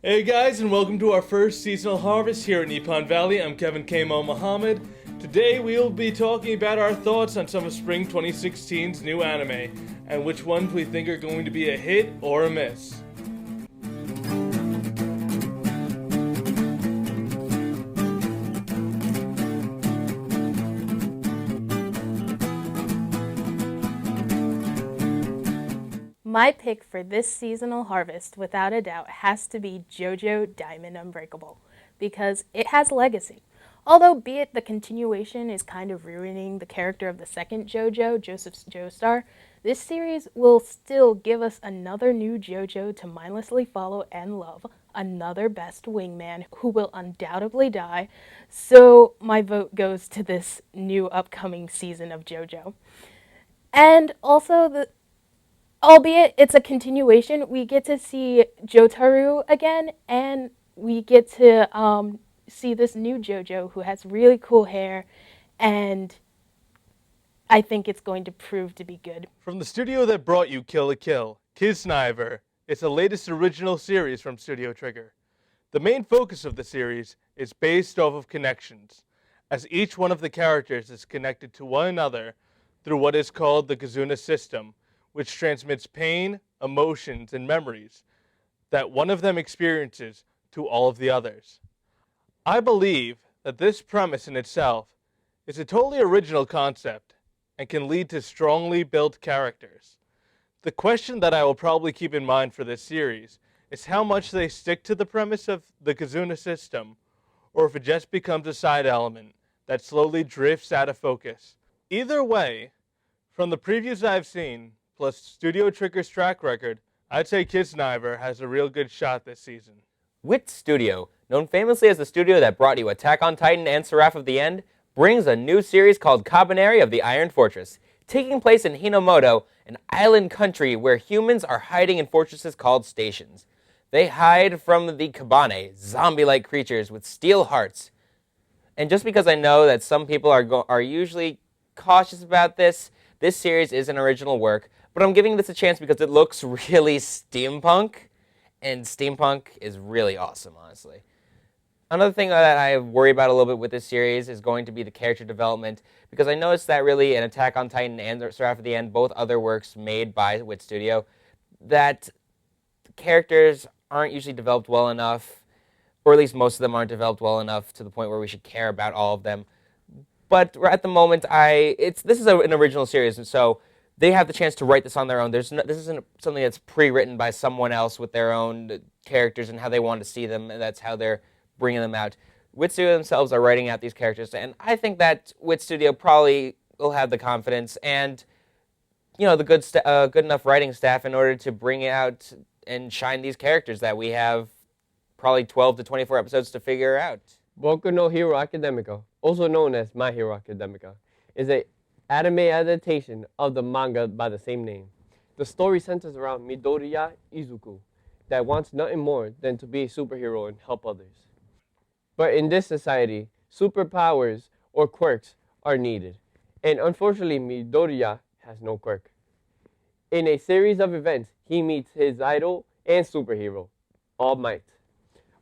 Hey guys, and welcome to our first seasonal harvest here in Nippon Valley. I'm Kevin Kamo Muhammad. Today we will be talking about our thoughts on some of Spring 2016's new anime, and which ones we think are going to be a hit or a miss. My pick for this seasonal harvest, without a doubt, has to be JoJo Diamond Unbreakable, because it has legacy. Although, be it the continuation is kind of ruining the character of the second JoJo, Joseph's Joestar, this series will still give us another new JoJo to mindlessly follow and love, another best wingman who will undoubtedly die, so my vote goes to this new upcoming season of JoJo. And also, albeit it's a continuation, we get to see Jotaro again, and we get to see this new JoJo who has really cool hair, and I think it's going to prove to be good. From the studio that brought you Kill la Kill, Kisniver, it's the latest original series from Studio Trigger. The main focus of the series is based off of connections, as each one of the characters is connected to one another through what is called the Kizuna system, which transmits pain, emotions, and memories that one of them experiences to all of the others. I believe that this premise in itself is a totally original concept and can lead to strongly built characters. The question that I will probably keep in mind for this series is how much they stick to the premise of the Kizuna system, or if it just becomes a side element that slowly drifts out of focus. Either way, from the previews I've seen, plus Studio Trigger's track record, I'd say Kisniver has a real good shot this season. Wit Studio, known famously as the studio that brought you Attack on Titan and Seraph of the End, brings a new series called Kabaneri of the Iron Fortress, taking place in Hinomoto, an island country where humans are hiding in fortresses called stations. They hide from the Kabane, zombie-like creatures with steel hearts. And just because I know that some people are usually cautious about this series is an original work, but I'm giving this a chance because it looks really steampunk, and steampunk is really awesome, honestly. Another thing that I worry about a little bit with this series is going to be the character development, because I noticed that really in Attack on Titan and Seraph of the End, both other works made by Wit Studio, that the characters aren't usually developed well enough, or at least most of them aren't developed well enough to the point where we should care about all of them. But at the moment, this is an original series, and so they have the chance to write this on their own. This isn't something that's pre-written by someone else with their own characters and how they want to see them, and that's how they're bringing them out. Wit Studio themselves are writing out these characters, and I think that Wit Studio probably will have the confidence and the good enough writing staff in order to bring out and shine these characters that we have probably 12 to 24 episodes to figure out. Boku no Hero Academica, also known as My Hero Academica, is an anime adaptation of the manga by the same name. The story centers around Midoriya Izuku, that wants nothing more than to be a superhero and help others. But in this society, superpowers or quirks are needed, and unfortunately Midoriya has no quirk. In a series of events, he meets his idol and superhero, All Might.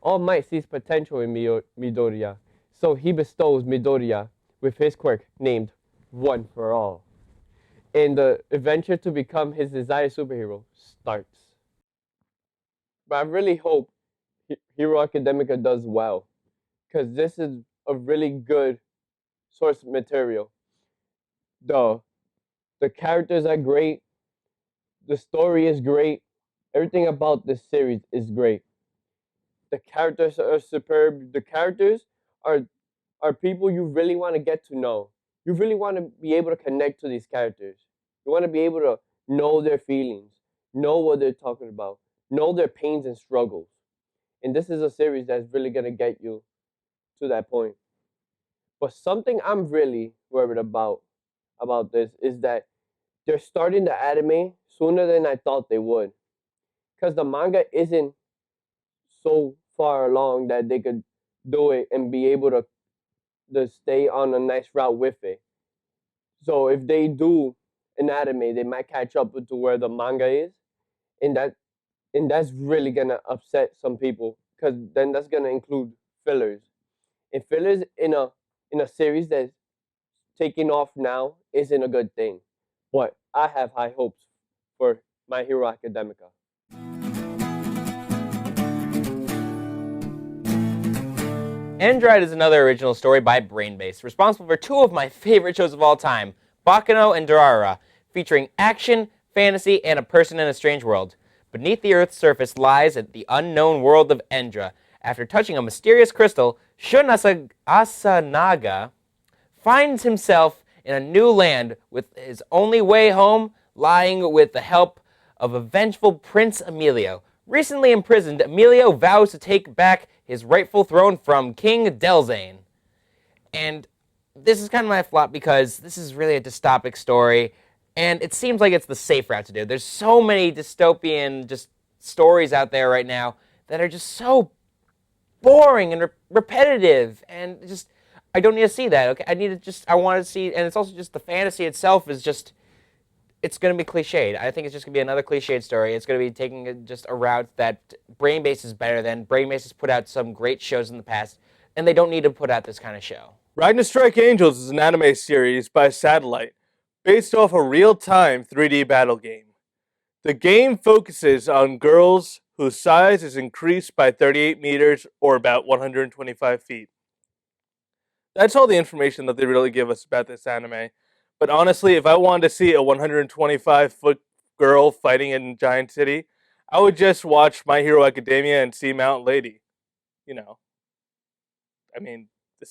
All Might sees potential in Midoriya, so he bestows Midoriya with his quirk named One for All. And the adventure to become his desired superhero starts. But I really hope Hero Academica does well, because this is a really good source material. The characters are great, the story is great, everything about this series is great. The characters are superb. The characters are people you really want to get to know. You really want to be able to connect to these characters. You want to be able to know their feelings, know what they're talking about, know their pains and struggles. And this is a series that's really going to get you to that point. But something I'm really worried about this is that they're starting the anime sooner than I thought they would. Because the manga isn't so far along that they could do it and be able to stay on a nice route with it. So if they do an anime, they might catch up to where the manga is, and that's really gonna upset some people because then that's gonna include fillers. And fillers in a series that's taking off now isn't a good thing. But I have high hopes for My Hero Academia. Android is another original story by Brainbase, responsible for two of my favorite shows of all time, Bakano and Durarara, featuring action, fantasy, and a person in a strange world. Beneath the Earth's surface lies the unknown world of Endra. After touching a mysterious crystal, Shun Asanaga finds himself in a new land with his only way home lying with the help of a vengeful Prince Emilio. Recently imprisoned, Emilio vows to take back his rightful throne from King Delzane. And this is kind of my flop because this is really a dystopic story, and it seems like it's the safe route to do. There's so many dystopian just stories out there right now that are just so boring and repetitive, and just I don't need to see that. Okay, I want to see, and it's also just the fantasy itself is just, it's going to be cliched. I think it's just going to be another cliched story. It's going to be taking just a route that Brainbase is better than. Brainbase has put out some great shows in the past, and they don't need to put out this kind of show. Ride to Strike Angels is an anime series by Satellite, based off a real-time 3D battle game. The game focuses on girls whose size is increased by 38 meters or about 125 feet. That's all the information that they really give us about this anime. But honestly, if I wanted to see a 125-foot girl fighting in Giant City, I would just watch My Hero Academia and see Mount Lady. You know. I mean,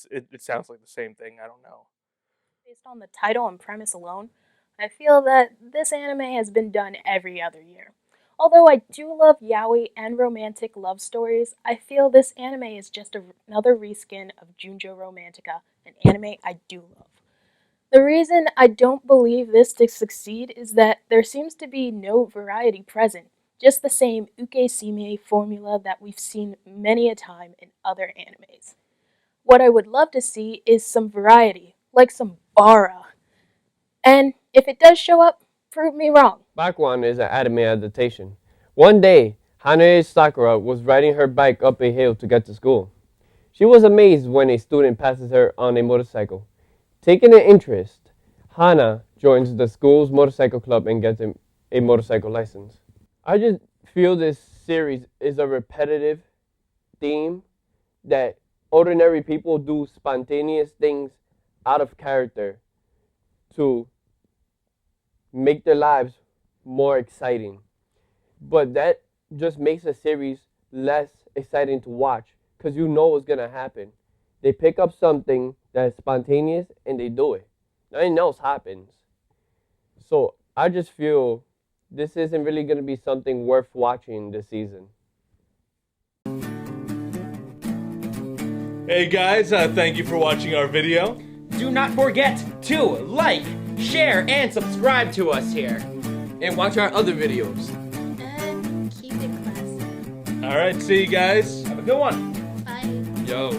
it sounds like the same thing. I don't know. Based on the title and premise alone, I feel that this anime has been done every other year. Although I do love yaoi and romantic love stories, I feel this anime is just another reskin of Junjo Romantica, an anime I do love. The reason I don't believe this to succeed is that there seems to be no variety present, just the same uke-sime formula that we've seen many a time in other animes. What I would love to see is some variety, like some bara. And if it does show up, prove me wrong. Bakuan is an anime adaptation. One day, Hanae Sakura was riding her bike up a hill to get to school. She was amazed when a student passes her on a motorcycle. Taking an interest, Hana joins the school's motorcycle club and gets a motorcycle license. I just feel this series is a repetitive theme that ordinary people do spontaneous things out of character to make their lives more exciting. But that just makes the series less exciting to watch because you know what's going to happen. They pick up something that's spontaneous and they do it. Nothing else happens. So I just feel this isn't really going to be something worth watching this season. Hey guys, thank you for watching our video. Do not forget to like, share, and subscribe to us here. And watch our other videos. And keep it classy. Alright, see you guys. Have a good one. Bye. Yo.